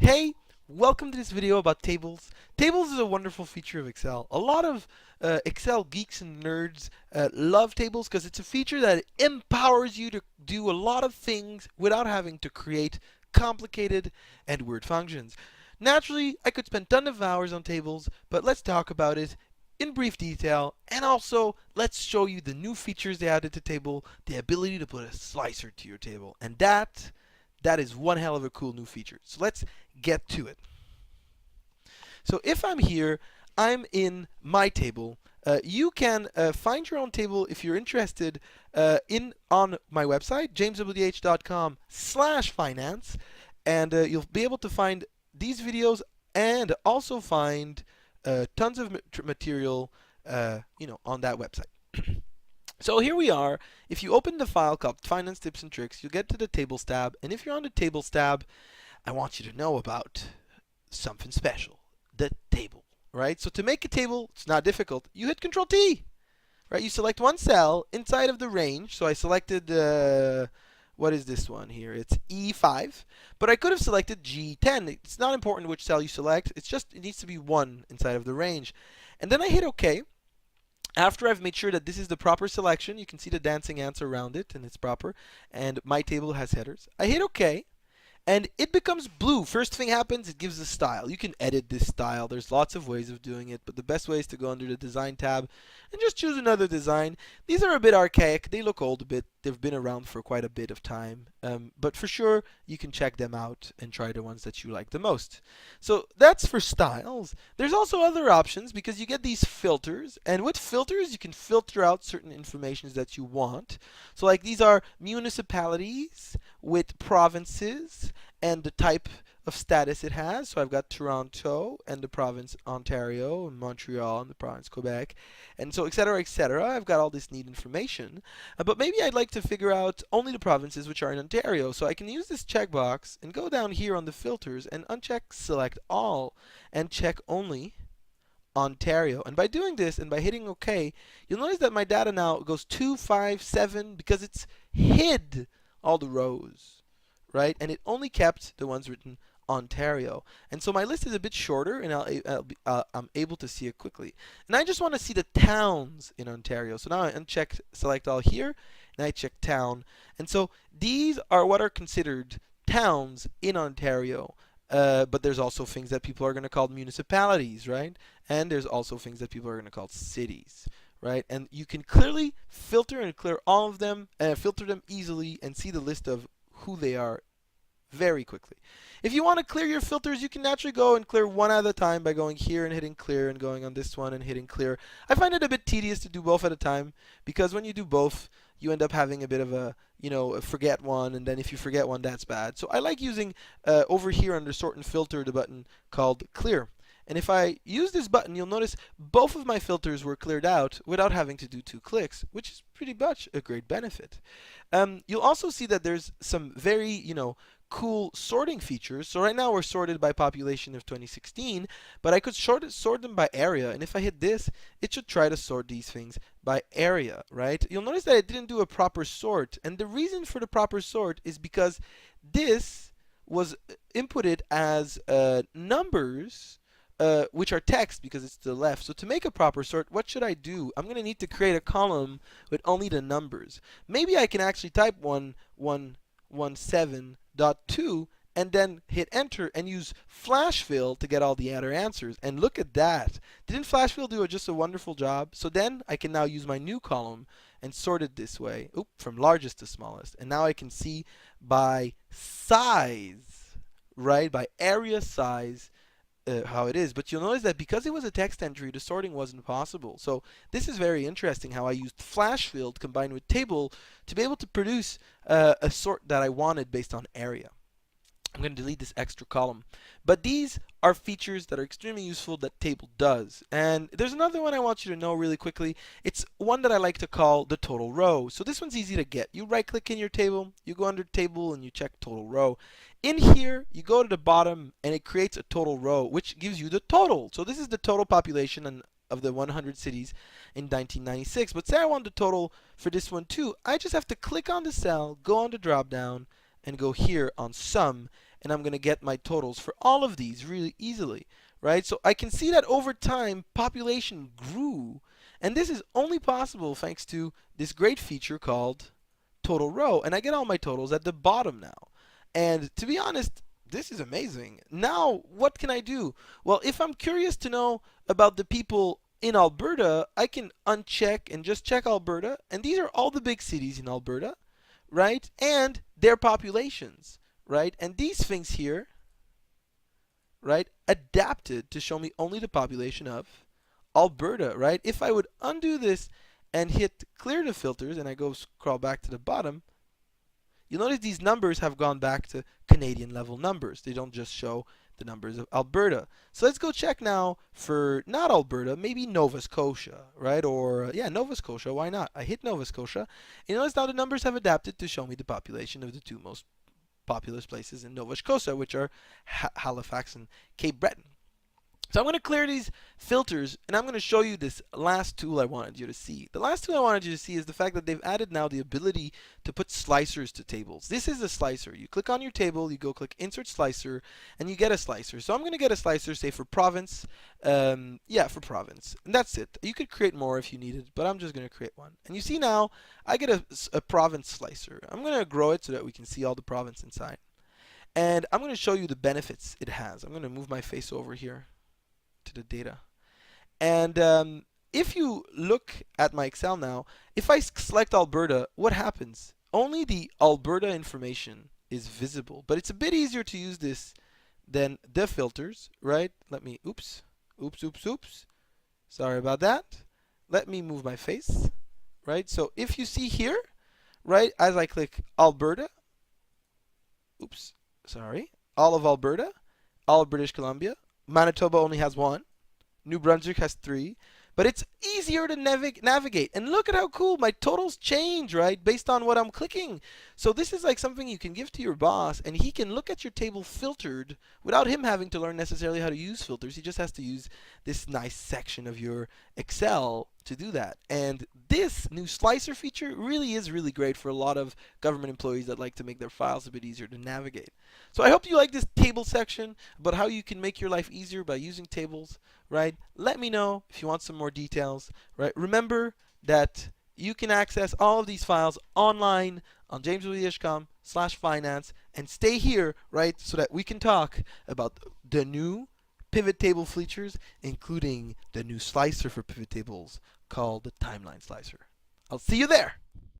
Hey, welcome to this video about tables. Tables is a wonderful feature of Excel. A lot of Excel geeks and nerds love tables because it's a feature that empowers you to do a lot of things without having to create complicated and weird functions. Naturally, I could spend tons of hours on tables, but let's talk about it in brief detail, and also let's show you the new features they added to table, the ability to put a slicer to your table, and that is one hell of a cool new feature. So let's get to it. So if I'm here, I'm in my table. You can find your own table if you're interested on my website, jameswdh.com/finance, and you'll be able to find these videos and also find tons of material, on that website. So here we are. If you open the file called Finance Tips and Tricks, you'll get to the Tables tab. And if you're on the Tables tab, I want you to know about something special, the table, right? So to make a table, it's not difficult. You hit Control T, right? You select one cell inside of the range. So I selected, what is this one here? It's E5, but I could have selected G10. It's not important which cell you select. It's just, it needs to be one inside of the range. And then I hit OK. After I've made sure that this is the proper selection, you can see the dancing ants around it, and it's proper. And my table has headers. I hit OK, and it becomes blue. First thing happens, it gives a style. You can edit this style. There's lots of ways of doing it, but the best way is to go under the Design tab and just choose another design. These are a bit archaic. They look old a bit. They've been around for quite a bit of time. But for sure, you can check them out and try the ones that you like the most. So that's for styles. There's also other options because you get these filters. And with filters, you can filter out certain informations that you want. So like these are municipalities with provinces and the type of status it has. So I've got Toronto and the province Ontario, and Montreal and the province Quebec, and so etc. etc. I've got all this neat information, but maybe I'd like to figure out only the provinces which are in Ontario. So I can use this checkbox and go down here on the filters and uncheck Select All and check only Ontario. And by doing this and by hitting OK, you'll notice that my data now goes 2, 5, 7 because it's hid all the rows, right? And it only kept the ones written Ontario. And so my list is a bit shorter, and I'm able to see it quickly. And I just want to see the towns in Ontario. So now I uncheck Select All here, and I check Town. And so these are what are considered towns in Ontario. But there's also things that people are going to call municipalities, right? And there's also things that people are going to call cities, right? And you can clearly filter and clear all of them, filter them easily, and see the list of who they are very quickly. If you want to clear your filters, you can naturally go and clear one at a time by going here and hitting clear and going on this one and hitting clear. I find it a bit tedious to do both at a time because when you do both, you end up having a bit of a, forget one, and then if you forget one, that's bad. So I like using over here under sort and filter the button called clear. And if I use this button, you'll notice both of my filters were cleared out without having to do 2 clicks, which is pretty much a great benefit. You'll also see that there's some very, cool sorting features. So right now we're sorted by population of 2016, but I could sort them by area. And if I hit this, it should try to sort these things by area, right? You'll notice that it didn't do a proper sort. And the reason for the proper sort is because this was inputted as numbers, which are text because it's to the left. So to make a proper sort, what should I do? I'm going to need to create a column with only the numbers. Maybe I can actually type 1117.2 and then hit enter and use flash fill to get all the other answers. And look at that. Didn't flash fill do just a wonderful job? So then I can now use my new column and sort it this way, from largest to smallest. And now I can see by size, right? By area size, how it is. But you'll notice that because it was a text entry, the sorting wasn't possible. So this is very interesting how I used flash fill combined with table to be able to produce a sort that I wanted based on area. I'm going to delete this extra column. But these are features that are extremely useful that table does. And there's another one I want you to know really quickly. It's one that I like to call the total row. So this one's easy to get. You right click in your table, you go under table and you check total row. In here, you go to the bottom and it creates a total row, which gives you the total. So this is the total population of the 100 cities in 1996. But say I want the total for this one too. I just have to click on the cell, go on the drop down, and go here on sum, and I'm going to get my totals for all of these really easily, right? So I can see that over time, population grew, and this is only possible thanks to this great feature called total row, and I get all my totals at the bottom now. And to be honest, this is amazing. Now, what can I do? Well, if I'm curious to know about the people in Alberta, I can uncheck and just check Alberta, and these are all the big cities in Alberta, right? And their populations, right? And these things here, right, adapted to show me only the population of Alberta, right? If I would undo this and hit clear the filters and I go scroll back to the bottom, you'll notice these numbers have gone back to Canadian level numbers. They don't just show the numbers of Alberta. So let's go check now for not Alberta, maybe Nova Scotia, right? Or yeah, Nova Scotia, why not? I hit Nova Scotia. And you notice now the numbers have adapted to show me the population of the two most populous places in Nova Scotia, which are Halifax and Cape Breton. So I'm going to clear these filters, and I'm going to show you this last tool I wanted you to see. The last tool I wanted you to see is the fact that they've added now the ability to put slicers to tables. This is a slicer. You click on your table, you go click Insert Slicer, and you get a slicer. So I'm going to get a slicer, say for province. Yeah, for province. And that's it. You could create more if you needed, but I'm just going to create one. And you see now, I get a province slicer. I'm going to grow it so that we can see all the province inside. And I'm going to show you the benefits it has. I'm going to move my face over here to the data. And if you look at my Excel now, if I select Alberta, what happens? Only the Alberta information is visible. But it's a bit easier to use this than the filters, right? Let me, oops. Sorry about that. Let me move my face, right? So if you see here, right, as I click Alberta, all of Alberta, all of British Columbia, Manitoba only has one. New Brunswick has 3. But it's easier to navigate. And look at how cool my totals change, right, based on what I'm clicking. So this is like something you can give to your boss, and he can look at your table filtered without him having to learn necessarily how to use filters. He just has to use this nice section of your Excel to do that. And this new slicer feature really is really great for a lot of government employees that like to make their files a bit easier to navigate. So I hope you like this table section about how you can make your life easier by using tables, right? Let me know if you want some more details, right? Remember that you can access all of these files online on JAMESWDH.com/finance, and stay here, right, so that we can talk about the new pivot table features, including the new slicer for pivot tables called the timeline slicer. I'll see you there.